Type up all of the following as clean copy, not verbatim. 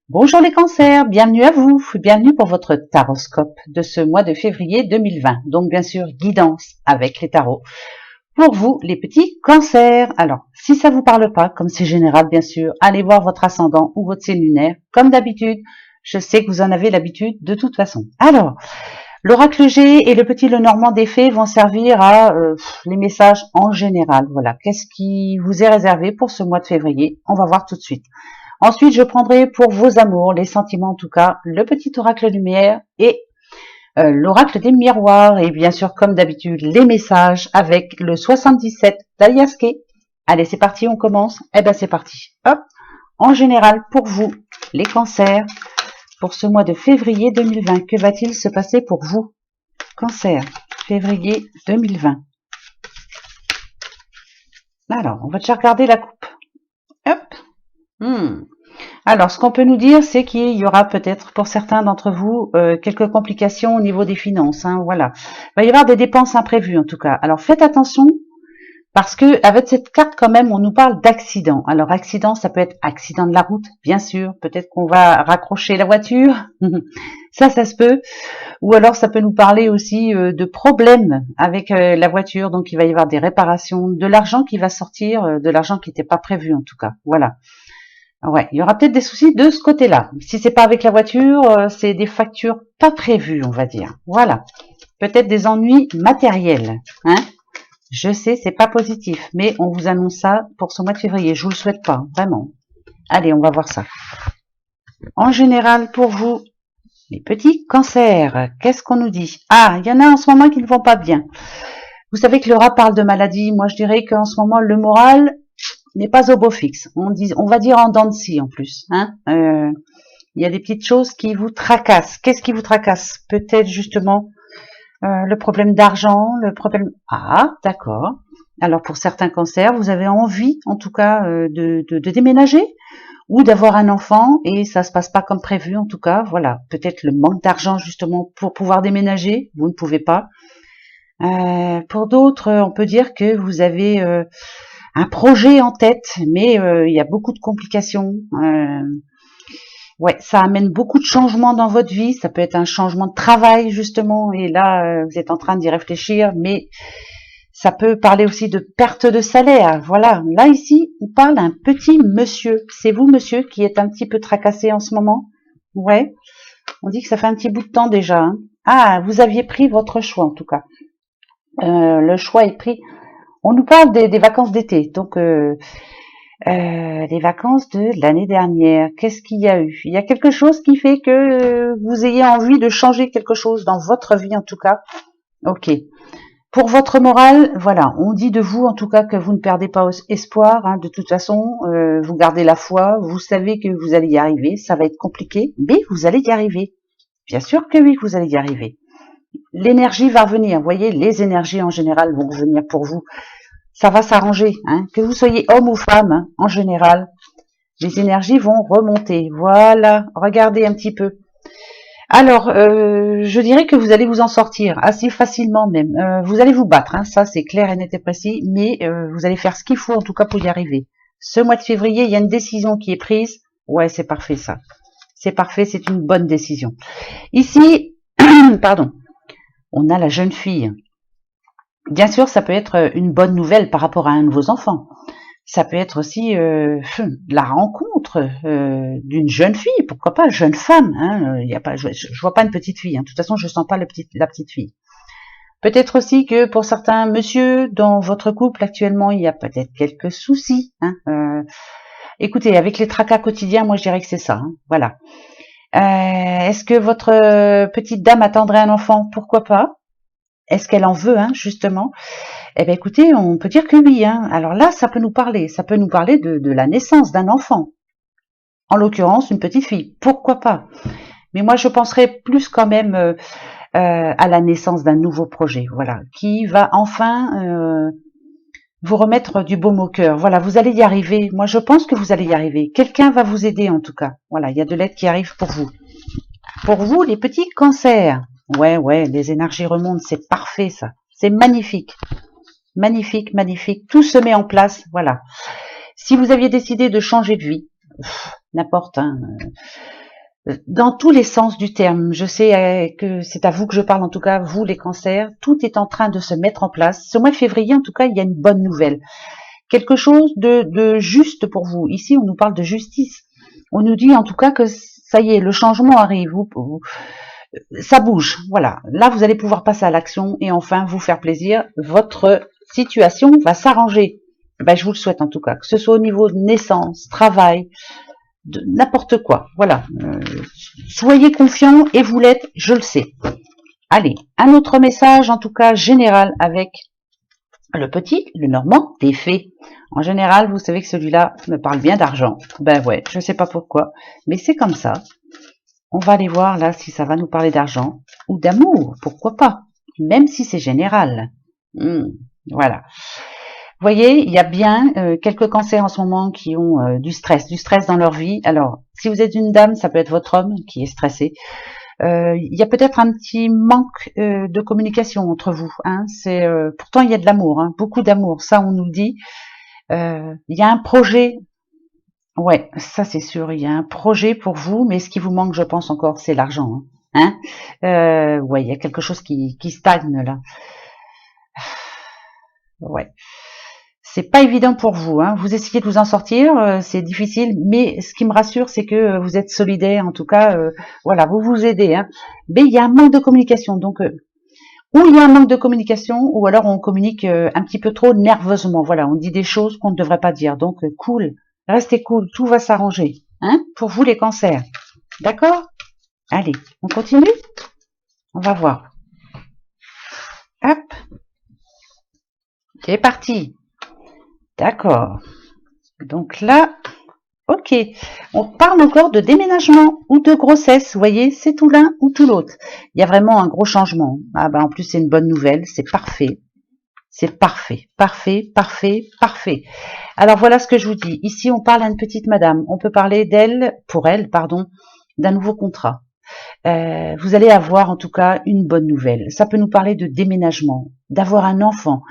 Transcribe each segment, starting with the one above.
Bonjour les cancers, bienvenue à vous, bienvenue pour votre taroscope de ce mois de février 2020. Donc bien sûr, guidance avec les tarots. Pour vous, les petits cancers. Alors, si ça vous parle pas, comme c'est général bien sûr, allez voir votre ascendant ou votre signe lunaire, comme d'habitude. Je sais que vous en avez l'habitude de toute façon. Alors, l'oracle G et le petit Lenormand des fées vont servir à les messages en général. Voilà, qu'est-ce qui vous est réservé pour ce mois de février? On va voir tout de suite. Ensuite, je prendrai pour vos amours, les sentiments en tout cas, le petit oracle lumière et l'oracle des miroirs. Et bien sûr, comme d'habitude, les messages avec le 77 d'Aliaské. Allez, c'est parti, on commence. Eh ben, c'est parti. Hop. En général, pour vous, les cancers, pour ce mois de février 2020, que va-t-il se passer pour vous? Cancer, février 2020. Alors, on va déjà regarder la coupe. Hop. Alors, ce qu'on peut nous dire, c'est qu'il y aura peut-être pour certains d'entre vous quelques complications au niveau des finances. Hein, voilà, il va y avoir des dépenses imprévues en tout cas. Alors, faites attention parce que avec cette carte quand même, on nous parle d'accident. Alors, accident, ça peut être accident de la route, bien sûr. Peut-être qu'on va raccrocher la voiture, ça se peut. Ou alors, ça peut nous parler aussi de problèmes avec la voiture. Donc, il va y avoir des réparations, de l'argent qui va sortir, de l'argent qui n'était pas prévu en tout cas. Voilà. Ouais, il y aura peut-être des soucis de ce côté-là. Si c'est pas avec la voiture, c'est des factures pas prévues, on va dire. Voilà. Peut-être des ennuis matériels. Hein. Je sais, c'est pas positif, mais on vous annonce ça pour ce mois de février. Je vous le souhaite pas, vraiment. Allez, on va voir ça. En général, pour vous, les petits cancers, qu'est-ce qu'on nous dit? Ah, il y en a en ce moment qui ne vont pas bien. Vous savez que le rat parle de maladie. Moi, je dirais qu'en ce moment, le moral n'est pas au beau fixe. On va dire en dents de scie en plus. Hein. Il y a des petites choses qui vous tracassent. Qu'est-ce qui vous tracasse? Peut-être justement le problème d'argent, le problème... Ah, d'accord. Alors pour certains cancers, vous avez envie en tout cas de déménager ou d'avoir un enfant et ça se passe pas comme prévu en tout cas. Voilà, peut-être le manque d'argent justement pour pouvoir déménager. Vous ne pouvez pas. Pour d'autres, on peut dire que vous avez... un projet en tête, mais il y a beaucoup de complications. Ouais, ça amène beaucoup de changements dans votre vie. Ça peut être un changement de travail justement, et là vous êtes en train d'y réfléchir, mais ça peut parler aussi de perte de salaire. Voilà, là ici on parle d'un petit monsieur. C'est vous monsieur qui êtes un petit peu tracassé en ce moment. Ouais, on dit que ça fait un petit bout de temps déjà. Hein. Ah, vous aviez pris votre choix en tout cas. Le choix est pris. On nous parle des vacances d'été, donc les vacances de l'année dernière. Qu'est-ce qu'il y a eu? Il y a quelque chose qui fait que vous ayez envie de changer quelque chose dans votre vie en tout cas. Ok. Pour votre morale, voilà, on dit de vous en tout cas que vous ne perdez pas espoir. Hein, de toute façon, vous gardez la foi. Vous savez que vous allez y arriver. Ça va être compliqué, mais vous allez y arriver. Bien sûr que oui, vous allez y arriver. L'énergie va revenir. Vous voyez, les énergies en général vont revenir pour vous. Ça va s'arranger, hein. Que vous soyez homme ou femme, hein, en général, les énergies vont remonter. Voilà, regardez un petit peu. Alors, je dirais que vous allez vous en sortir assez facilement même. Vous allez vous battre, hein, ça c'est clair et net et précis, mais vous allez faire ce qu'il faut en tout cas pour y arriver. Ce mois de février, il y a une décision qui est prise. Ouais, c'est parfait ça. C'est parfait, c'est une bonne décision. Ici, pardon, on a la jeune fille. Bien sûr, ça peut être une bonne nouvelle par rapport à un de vos enfants. Ça peut être aussi la rencontre d'une jeune fille, pourquoi pas, jeune femme. Hein, y a pas, je vois pas une petite fille. Hein, de toute façon, je sens pas la petite fille. Peut-être aussi que pour certains monsieur dans votre couple actuellement, il y a peut-être quelques soucis. Hein, écoutez, avec les tracas quotidiens, moi je dirais que c'est ça. Hein, voilà. Est-ce que votre petite dame attendrait un enfant? Pourquoi pas? Est-ce qu'elle en veut, hein, justement? Eh bien, écoutez, on peut dire que oui. Hein. Alors là, ça peut nous parler. Ça peut nous parler de la naissance d'un enfant. En l'occurrence, une petite fille. Pourquoi pas? Mais moi, je penserais plus quand même à la naissance d'un nouveau projet, voilà, qui va enfin vous remettre du baume au cœur. Voilà, vous allez y arriver. Moi, je pense que vous allez y arriver. Quelqu'un va vous aider, en tout cas. Voilà, il y a de l'aide qui arrive pour vous. Pour vous, les petits cancers. Ouais, les énergies remontent, c'est parfait ça. C'est magnifique. Magnifique, magnifique. Tout se met en place, voilà. Si vous aviez décidé de changer de vie, n'importe, hein, dans tous les sens du terme. Je sais que c'est à vous que je parle, en tout cas, vous les cancers, tout est en train de se mettre en place. Ce mois de février, en tout cas, il y a une bonne nouvelle. Quelque chose de juste pour vous. Ici, on nous parle de justice. On nous dit en tout cas que ça y est, le changement arrive. Ça bouge, voilà. Là, vous allez pouvoir passer à l'action et enfin vous faire plaisir. Votre situation va s'arranger. Ben, je vous le souhaite en tout cas, que ce soit au niveau de naissance, travail, de n'importe quoi. Voilà. Soyez confiants et vous l'êtes, je le sais. Allez, un autre message en tout cas général avec le petit, le normand, des fées. En général, vous savez que celui-là me parle bien d'argent. Ben ouais, je sais pas pourquoi, mais c'est comme ça. On va aller voir là si ça va nous parler d'argent ou d'amour, pourquoi pas, même si c'est général. Voilà. Vous voyez, il y a bien quelques cancers en ce moment qui ont du stress dans leur vie. Alors, si vous êtes une dame, ça peut être votre homme qui est stressé. Il y a peut-être un petit manque de communication entre vous. Hein. Pourtant, il y a de l'amour, hein, beaucoup d'amour, ça on nous le dit. Il y a un projet. Ouais, ça c'est sûr, il y a un projet pour vous, mais ce qui vous manque, je pense encore, c'est l'argent. Hein, ouais, il y a quelque chose qui stagne là. Ouais, c'est pas évident pour vous. Hein. Vous essayez de vous en sortir, c'est difficile, mais ce qui me rassure, c'est que vous êtes solidaire. En tout cas, voilà, vous vous aidez. Hein. Mais il y a un manque de communication, donc ou il y a un manque de communication, ou alors on communique un petit peu trop nerveusement. Voilà, on dit des choses qu'on ne devrait pas dire. Donc cool. Restez cool, tout va s'arranger, hein, pour vous les cancers. D'accord? Allez, on continue? On va voir. Hop. C'est parti. D'accord. Donc là, ok. On parle encore de déménagement ou de grossesse. Vous voyez, c'est tout l'un ou tout l'autre. Il y a vraiment un gros changement. Ah ben en plus, c'est une bonne nouvelle. C'est parfait. C'est parfait, parfait, parfait, parfait. Alors voilà ce que je vous dis. Ici, on parle à une petite madame. On peut parler d'elle, pour elle, pardon, d'un nouveau contrat. Vous allez avoir en tout cas une bonne nouvelle. Ça peut nous parler de déménagement, d'avoir un enfant,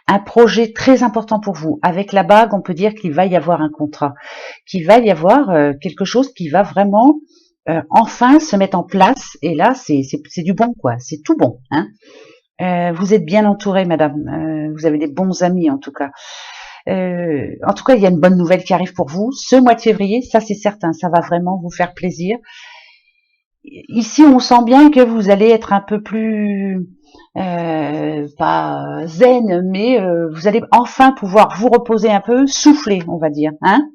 un projet très important pour vous. Avec la bague, on peut dire qu'il va y avoir un contrat, qu'il va y avoir quelque chose qui va vraiment enfin se mettre en place. Et là, c'est du bon, quoi. C'est tout bon, hein. Vous êtes bien entourée, madame. Vous avez des bons amis, en tout cas. En tout cas, il y a une bonne nouvelle qui arrive pour vous. Ce mois de février, ça c'est certain, ça va vraiment vous faire plaisir. Ici, on sent bien que vous allez être un peu plus, pas zen, mais vous allez enfin pouvoir vous reposer un peu, souffler, on va dire. Hein.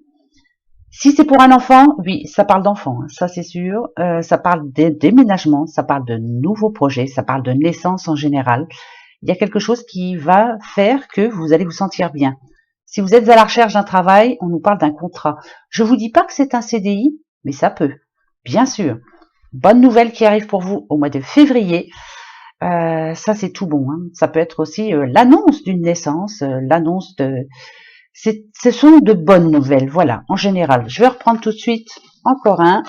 Si c'est pour un enfant, oui, ça parle d'enfant, hein, ça c'est sûr. Ça parle de déménagement, ça parle de nouveaux projets, ça parle de naissance en général. Il y a quelque chose qui va faire que vous allez vous sentir bien. Si vous êtes à la recherche d'un travail, on nous parle d'un contrat. Je vous dis pas que c'est un CDI, mais ça peut, bien sûr. Bonne nouvelle qui arrive pour vous au mois de février. Ça c'est tout bon. Hein. Ça peut être aussi l'annonce d'une naissance, l'annonce de... Ce sont de bonnes nouvelles, voilà, en général. Je vais reprendre tout de suite encore un.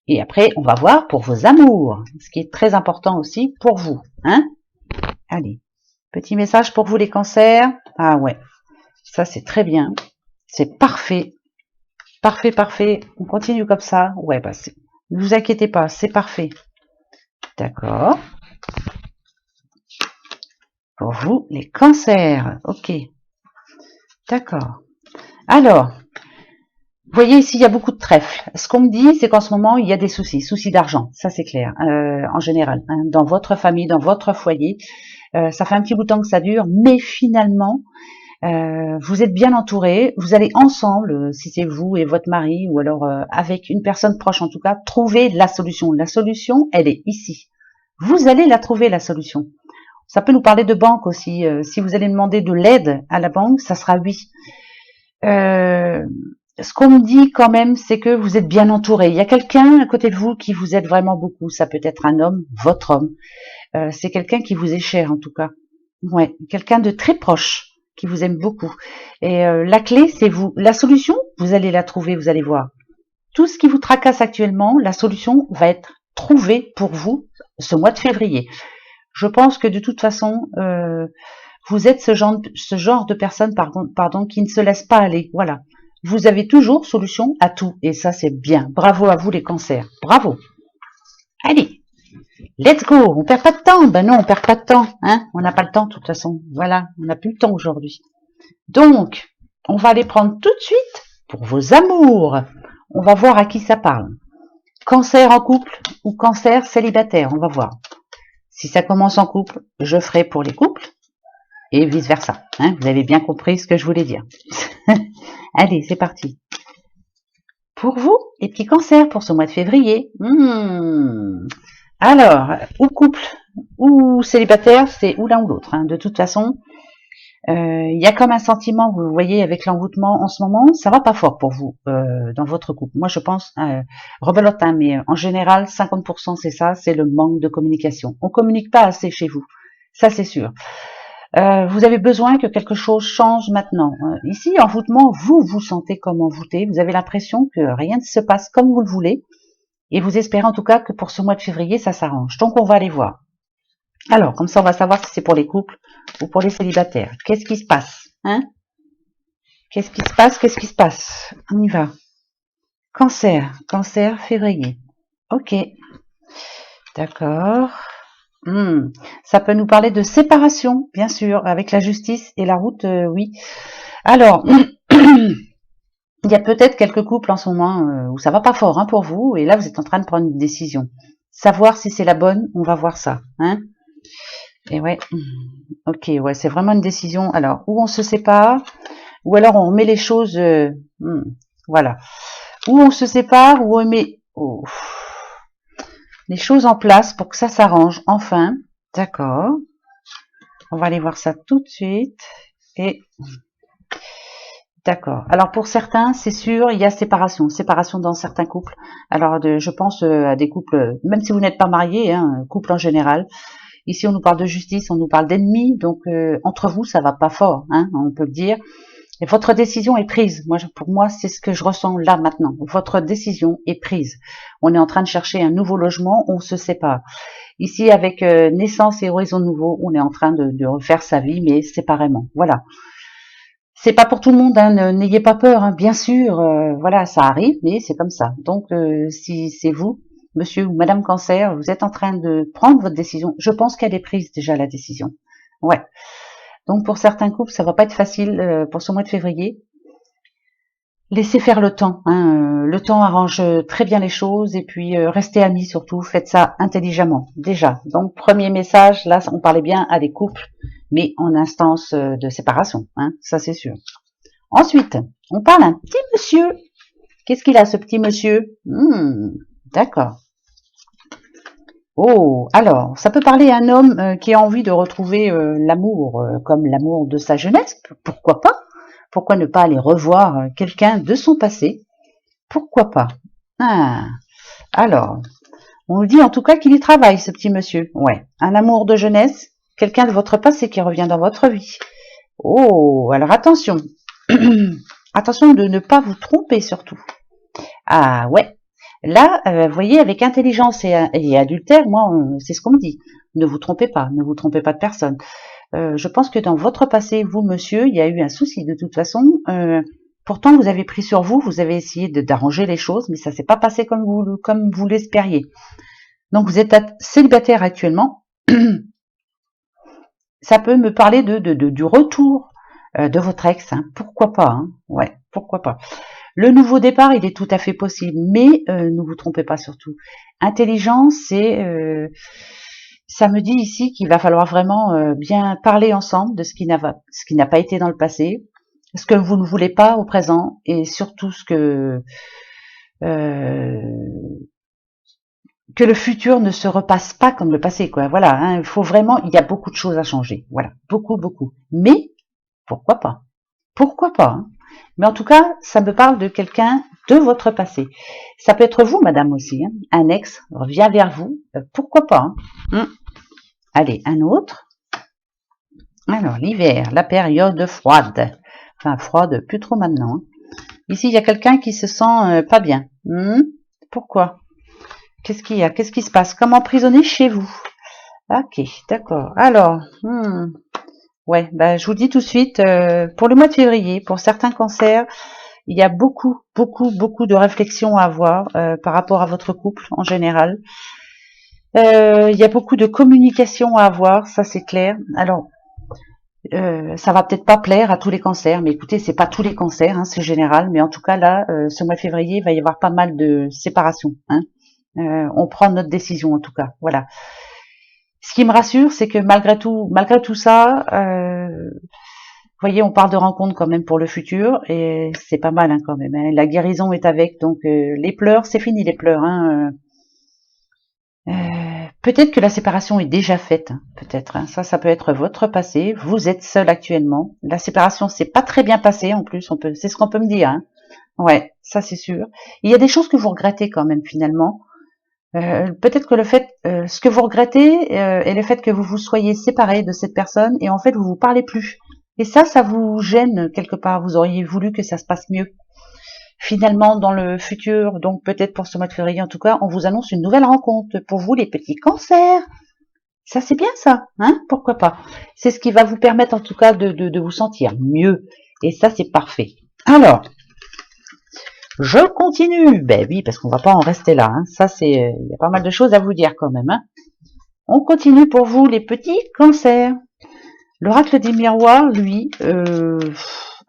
Et après, on va voir pour vos amours, ce qui est très important aussi pour vous. Hein. Allez, petit message pour vous les cancers. Ah ouais, ça c'est très bien. C'est parfait. Parfait, parfait. On continue comme ça. Ouais, bah ne vous inquiétez pas, c'est parfait. D'accord. Pour vous, les cancers. Ok. D'accord. Alors, vous voyez ici, il y a beaucoup de trèfles. Ce qu'on me dit, c'est qu'en ce moment, il y a des soucis d'argent. Ça, c'est clair, en général. Hein, dans votre famille, dans votre foyer. Ça fait un petit bout de temps que ça dure, mais finalement, vous êtes bien entourés. Vous allez ensemble, si c'est vous et votre mari, ou alors avec une personne proche en tout cas, trouver la solution. La solution, elle est ici. Vous allez la trouver, la solution. Ça peut nous parler de banque aussi. Si vous allez demander de l'aide à la banque, ça sera oui. Ce qu'on me dit quand même, c'est que vous êtes bien entouré. Il y a quelqu'un à côté de vous qui vous aide vraiment beaucoup. Ça peut être un homme, votre homme. C'est quelqu'un qui vous est cher en tout cas. Ouais, quelqu'un de très proche qui vous aime beaucoup. Et la clé, c'est vous. La solution, vous allez la trouver, vous allez voir. Tout ce qui vous tracasse actuellement, la solution va être trouvée pour vous ce mois de février. Je pense que de toute façon, vous êtes ce genre de personne, pardon, qui ne se laisse pas aller. Voilà. vous avez toujours solution à tout. Et ça, c'est bien. Bravo à vous les cancers. Bravo. Allez, let's go. On perd pas de temps. Ben non, on perd pas de temps. Hein, on n'a pas le temps de toute façon. Voilà, on n'a plus le temps aujourd'hui. Donc, on va les prendre tout de suite pour vos amours. On va voir à qui ça parle. Cancer en couple ou cancer célibataire, on va voir. Si ça commence en couple, je ferai pour les couples et vice versa. Hein, vous avez bien compris ce que je voulais dire. Allez, c'est parti. Pour vous, les petits cancers pour ce mois de février. Alors, ou couple ou célibataire, c'est ou l'un ou l'autre. Hein. De toute façon, il y a comme un sentiment, vous voyez, avec l'envoûtement en ce moment, ça va pas fort pour vous dans votre couple. Moi, je pense, rebelote, hein, mais en général, 50% c'est ça, c'est le manque de communication. On communique pas assez chez vous, ça c'est sûr. Vous avez besoin que quelque chose change maintenant. Ici, envoûtement, vous vous sentez comme envoûté, vous avez l'impression que rien ne se passe comme vous le voulez, et vous espérez en tout cas que pour ce mois de février, ça s'arrange. Donc, on va aller voir. Alors, comme ça, on va savoir si c'est pour les couples ou pour les célibataires. Qu'est-ce qui se passe, hein? Qu'est-ce qui se passe? Qu'est-ce qui se passe? On y va. Cancer, cancer, février. Ok. D'accord. Ça peut nous parler de séparation, bien sûr, avec la justice et la route, oui. Alors, il y a peut-être quelques couples en ce moment où ça va pas fort hein, pour vous, et là, vous êtes en train de prendre une décision. Savoir si c'est la bonne, on va voir ça, hein? Et ouais, ok, ouais, c'est vraiment une décision. Alors, ou on se sépare, ou alors on met les choses, voilà. Ou on se sépare, ou on met les choses en place pour que ça s'arrange. Enfin, d'accord. On va aller voir ça tout de suite. Et d'accord. Alors pour certains, c'est sûr, il y a séparation dans certains couples. Alors je pense à des couples, même si vous n'êtes pas mariés, hein, couple en général. Ici, on nous parle de justice, on nous parle d'ennemis, donc entre vous, ça va pas fort, hein, on peut le dire. Et votre décision est prise. Pour moi, c'est ce que je ressens là maintenant. Votre décision est prise. On est en train de chercher un nouveau logement, on se sépare. Ici, avec naissance et horizon nouveau, on est en train de refaire sa vie, mais séparément. Voilà. C'est pas pour tout le monde, hein, n'ayez pas peur, hein, bien sûr. Voilà, ça arrive, mais c'est comme ça. Donc, si c'est vous, monsieur ou madame cancer, vous êtes en train de prendre votre décision. Je pense qu'elle est prise déjà, la décision. Ouais. Donc, pour certains couples, ça va pas être facile pour ce mois de février. Laissez faire le temps. Hein. Le temps arrange très bien les choses. Et puis, restez amis surtout. Faites ça intelligemment, déjà. Donc, premier message, là, on parlait bien à des couples, mais en instance de séparation. Hein, ça, c'est sûr. Ensuite, on parle à un petit monsieur. Qu'est-ce qu'il a, ce petit monsieur? D'accord. Oh, alors, ça peut parler à un homme qui a envie de retrouver l'amour comme l'amour de sa jeunesse. Pourquoi pas? Pourquoi ne pas aller revoir quelqu'un de son passé? Pourquoi pas? Alors, on nous dit en tout cas qu'il y travaille, ce petit monsieur. Ouais, un amour de jeunesse, quelqu'un de votre passé qui revient dans votre vie. Oh, alors attention. Attention de ne pas vous tromper surtout. Ah ouais. Là, vous voyez, avec intelligence et adultère, moi, c'est ce qu'on me dit. Ne vous trompez pas de personne. Je pense que dans votre passé, vous, monsieur, il y a eu un souci de toute façon. Pourtant, vous avez pris sur vous, vous avez essayé d'arranger les choses, mais ça s'est pas passé comme vous l'espériez. Donc, vous êtes célibataire actuellement. Ça peut me parler du retour de votre ex. Hein. Pourquoi pas? Hein. Ouais, pourquoi pas. Le nouveau départ, il est tout à fait possible, mais ne vous trompez pas surtout. Intelligence, ça me dit ici qu'il va falloir vraiment bien parler ensemble de ce qui n'a pas été dans le passé, ce que vous ne voulez pas au présent, et surtout ce que le futur ne se repasse pas comme le passé, quoi. Voilà, hein, il faut vraiment, il y a beaucoup de choses à changer. Voilà, beaucoup. Mais pourquoi pas? Pourquoi pas? Hein. Mais en tout cas, ça me parle de quelqu'un de votre passé. Ça peut être vous, madame, aussi. Hein. Un ex revient vers vous. Pourquoi pas? Hein. Allez, un autre. Alors, l'hiver, la période froide. Enfin, froide, plus trop maintenant. Hein. Ici, il y a quelqu'un qui se sent pas bien. Pourquoi? Qu'est-ce qu'il y a? Qu'est-ce qui se passe? Comme emprisonné chez vous. Ok, d'accord. Alors, ouais, bah, je vous dis tout de suite, pour le mois de février, pour certains cancers, Il y a beaucoup, beaucoup, beaucoup de réflexions à avoir par rapport à votre couple en général. Il y a beaucoup de communication à avoir, ça c'est clair. Alors, ça va peut-être pas plaire à tous les cancers, mais écoutez, c'est pas tous les cancers, hein, c'est général. Mais en tout cas là, ce mois de février, il va y avoir pas mal de séparations. Hein. On prend notre décision en tout cas. Voilà. Ce qui me rassure, c'est que malgré tout ça, vous voyez, on parle de rencontres quand même pour le futur et c'est pas mal hein, quand même. Hein. La guérison est avec, donc les pleurs, c'est fini les pleurs. Hein. Peut-être que la séparation est déjà faite, hein, peut-être. Hein. Ça peut être votre passé. Vous êtes seul actuellement. La séparation, c'est pas très bien passé en plus. C'est ce qu'on peut me dire. Hein. Ouais, ça c'est sûr. Il y a des choses que vous regrettez quand même finalement. Peut-être que ce que vous regrettez est le fait que vous vous soyez séparé de cette personne et en fait vous vous parlez plus. Et ça vous gêne quelque part. Vous auriez voulu que ça se passe mieux. Finalement, dans le futur, donc peut-être pour ce mois de février en tout cas, on vous annonce une nouvelle rencontre pour vous les petits cancers. Ça c'est bien ça, hein? Pourquoi pas? C'est ce qui va vous permettre en tout cas de vous sentir mieux. Et ça c'est parfait. Alors, je continue. Ben oui, parce qu'on va pas en rester là. Hein. Ça c'est, il y a pas mal de choses à vous dire quand même. Hein. On continue pour vous les petits cancers. L'oracle des miroirs, lui,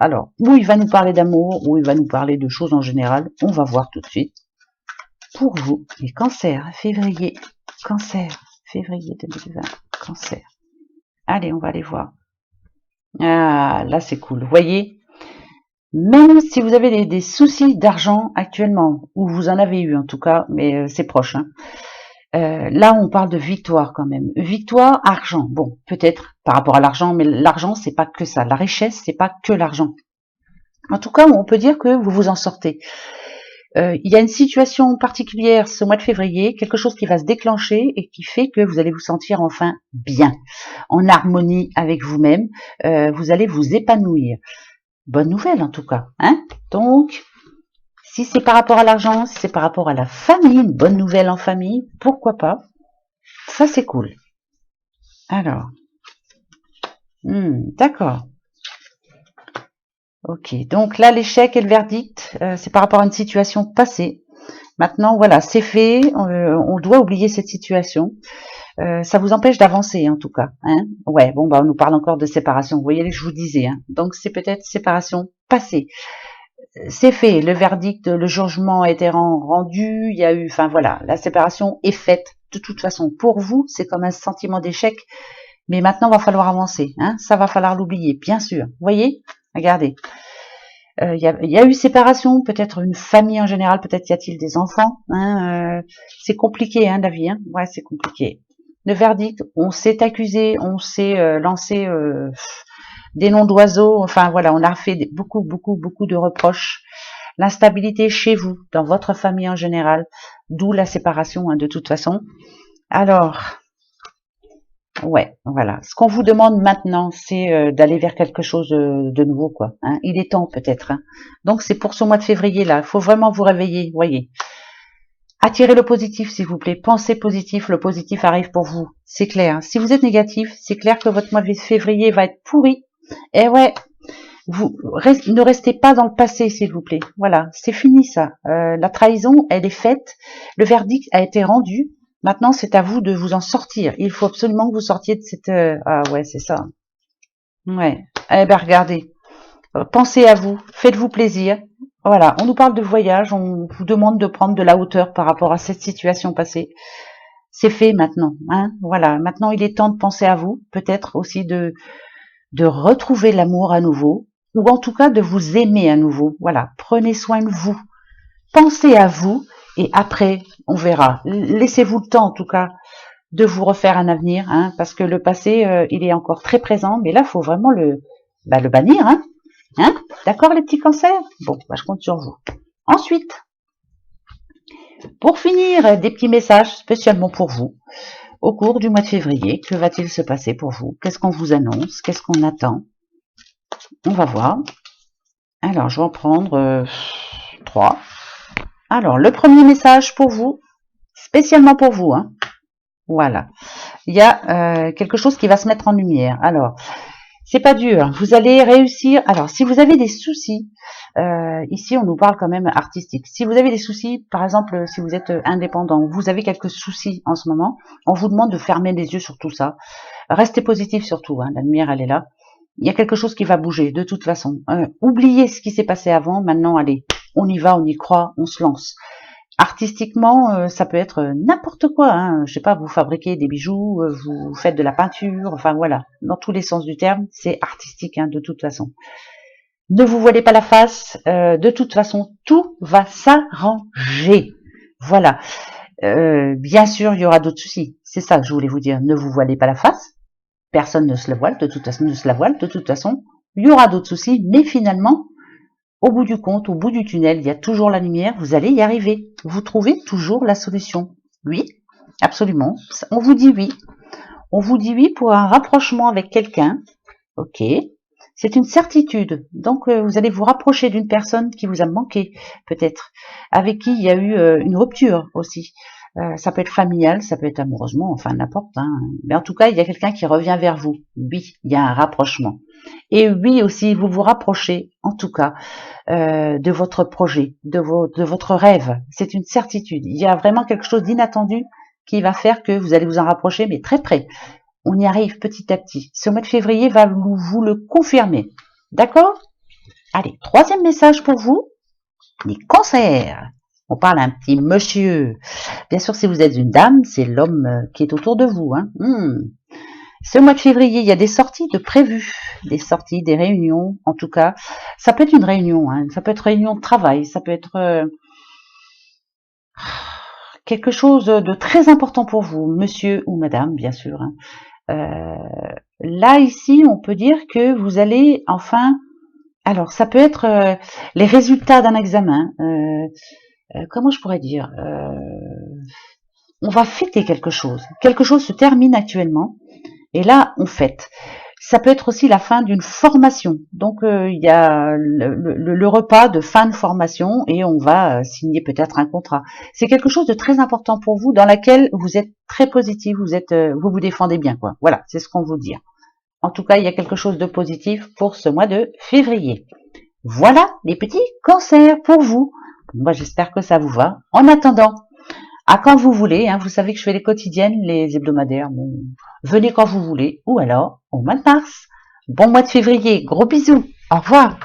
alors, où il va nous parler d'amour, où il va nous parler de choses en général, on va voir tout de suite. Pour vous, les cancers, février 2020, cancer. Allez, on va aller voir. Ah, là c'est cool. Vous voyez, même si vous avez des soucis d'argent actuellement, ou vous en avez eu en tout cas, mais c'est proche, hein, là, on parle de victoire quand même. Victoire, argent. Bon, peut-être par rapport à l'argent, mais l'argent, c'est pas que ça. La richesse, c'est pas que l'argent. En tout cas, on peut dire que vous vous en sortez. Il y a une situation particulière ce mois de février, quelque chose qui va se déclencher et qui fait que vous allez vous sentir enfin bien, en harmonie avec vous-même. Vous allez vous épanouir. Bonne nouvelle en tout cas. Hein. Donc, si c'est par rapport à l'argent, si c'est par rapport à la famille, une bonne nouvelle en famille, pourquoi pas. Ça, c'est cool. Alors, d'accord. Ok, donc là, l'échec et le verdict, c'est par rapport à une situation passée. Maintenant, voilà, c'est fait, on doit oublier cette situation. Ça vous empêche d'avancer, en tout cas. Hein. Ouais, bon, bah, on nous parle encore de séparation. Vous voyez, je vous disais. Hein. Donc, c'est peut-être séparation passée. C'est fait, le verdict, le jugement a été rendu, il y a eu, enfin voilà, la séparation est faite. De toute façon, pour vous, c'est comme un sentiment d'échec, mais maintenant, il va falloir avancer. Hein, ça va falloir l'oublier, bien sûr. Vous voyez, regardez. Il y a eu séparation, peut-être une famille en général, peut-être y a-t-il des enfants. Hein, c'est compliqué, hein, la vie. Hein, ouais, c'est compliqué. Le verdict, on s'est accusé, on s'est lancé des noms d'oiseaux, enfin voilà, on a fait beaucoup de reproches. L'instabilité chez vous, dans votre famille en général, d'où la séparation hein, de toute façon. Alors, ouais, voilà. Ce qu'on vous demande maintenant, c'est d'aller vers quelque chose de nouveau, quoi. Hein. Il est temps peut-être. Hein. Donc c'est pour ce mois de février là, il faut vraiment vous réveiller, voyez. Attirez le positif, s'il vous plaît. Pensez positif, le positif arrive pour vous. C'est clair. Hein. Si vous êtes négatif, c'est clair que votre mois de février va être pourri. Et ouais, ne restez pas dans le passé, s'il vous plaît. Voilà, c'est fini ça. La trahison, elle est faite. Le verdict a été rendu. Maintenant, c'est à vous de vous en sortir. Il faut absolument que vous sortiez de cette... Ah ouais, c'est ça. Ouais. Eh ben, regardez. Pensez à vous. Faites-vous plaisir. Voilà, on nous parle de voyage. On vous demande de prendre de la hauteur par rapport à cette situation passée. C'est fait maintenant. Hein. Voilà, maintenant, il est temps de penser à vous. Peut-être aussi de retrouver l'amour à nouveau, ou en tout cas de vous aimer à nouveau. Voilà, prenez soin de vous, pensez à vous, et après, on verra. Laissez-vous le temps, en tout cas, de vous refaire un avenir, hein, parce que le passé, il est encore très présent, mais là, il faut vraiment le bannir. Hein. D'accord, les petits cancers? Bon, je compte sur vous. Ensuite, pour finir, des petits messages spécialement pour vous. Au cours du mois de février, que va-t-il se passer pour vous? Qu'est-ce qu'on vous annonce? Qu'est-ce qu'on attend? On va voir. Alors, je vais en prendre 3. Alors, le premier message pour vous, spécialement pour vous. Hein. Voilà. Il y a quelque chose qui va se mettre en lumière. Alors, C'est pas dur. Vous allez réussir. Alors, si vous avez des soucis, ici on nous parle quand même artistique. Si vous avez des soucis, par exemple, si vous êtes indépendant, vous avez quelques soucis en ce moment, on vous demande de fermer les yeux sur tout ça. Restez positif surtout. Hein, la lumière, elle est là. Il y a quelque chose qui va bouger de toute façon. Oubliez ce qui s'est passé avant. Maintenant, allez, on y va, on y croit, on se lance. Artistiquement, ça peut être n'importe quoi. Hein. Je sais pas, vous fabriquez des bijoux, vous faites de la peinture, enfin voilà. Dans tous les sens du terme, c'est artistique hein, de toute façon. Ne vous voilez pas la face. De toute façon, tout va s'arranger. Voilà. Bien sûr, il y aura d'autres soucis. C'est ça que je voulais vous dire. Ne vous voilez pas la face. Personne ne se la voile. De toute façon, ne se la voile. De toute façon, il y aura d'autres soucis. Mais finalement, au bout du compte, au bout du tunnel, il y a toujours la lumière, vous allez y arriver. Vous trouvez toujours la solution. Oui, absolument. On vous dit oui. On vous dit oui pour un rapprochement avec quelqu'un. Ok. C'est une certitude. Donc, vous allez vous rapprocher d'une personne qui vous a manqué, peut-être, avec qui il y a eu une rupture aussi. Ça peut être familial, ça peut être amoureusement, enfin n'importe. Hein. Mais en tout cas, il y a quelqu'un qui revient vers vous. Oui, il y a un rapprochement. Et oui aussi, vous vous rapprochez, en tout cas, de votre projet, de votre rêve. C'est une certitude. Il y a vraiment quelque chose d'inattendu qui va faire que vous allez vous en rapprocher, mais très près. On y arrive petit à petit. Ce mois de février va vous le confirmer. D'accord? Allez, troisième message pour vous, les cancers. On parle à un petit monsieur. Bien sûr, si vous êtes une dame, c'est l'homme qui est autour de vous. Hein. Ce mois de février, il y a des sorties de prévues, des sorties, des réunions, en tout cas. Ça peut être une réunion, hein. Ça peut être réunion de travail, ça peut être quelque chose de très important pour vous, monsieur ou madame, bien sûr. Hein. Là, ici, on peut dire que vous allez enfin... Alors, ça peut être les résultats d'un examen. Comment je pourrais dire on va fêter quelque chose. Quelque chose se termine actuellement. Et là, on fête. Ça peut être aussi la fin d'une formation. Donc, il y a le repas de fin de formation et on va signer peut-être un contrat. C'est quelque chose de très important pour vous dans laquelle vous êtes très positif, vous vous défendez bien, quoi. Voilà, c'est ce qu'on vous dit. En tout cas, il y a quelque chose de positif pour ce mois de février. Voilà les petits cancers pour vous. Moi, j'espère que ça vous va. En attendant, à quand vous voulez, hein, vous savez que je fais les quotidiennes, les hebdomadaires, bon, venez quand vous voulez, ou alors au mois de mars. Bon mois de février, gros bisous, au revoir.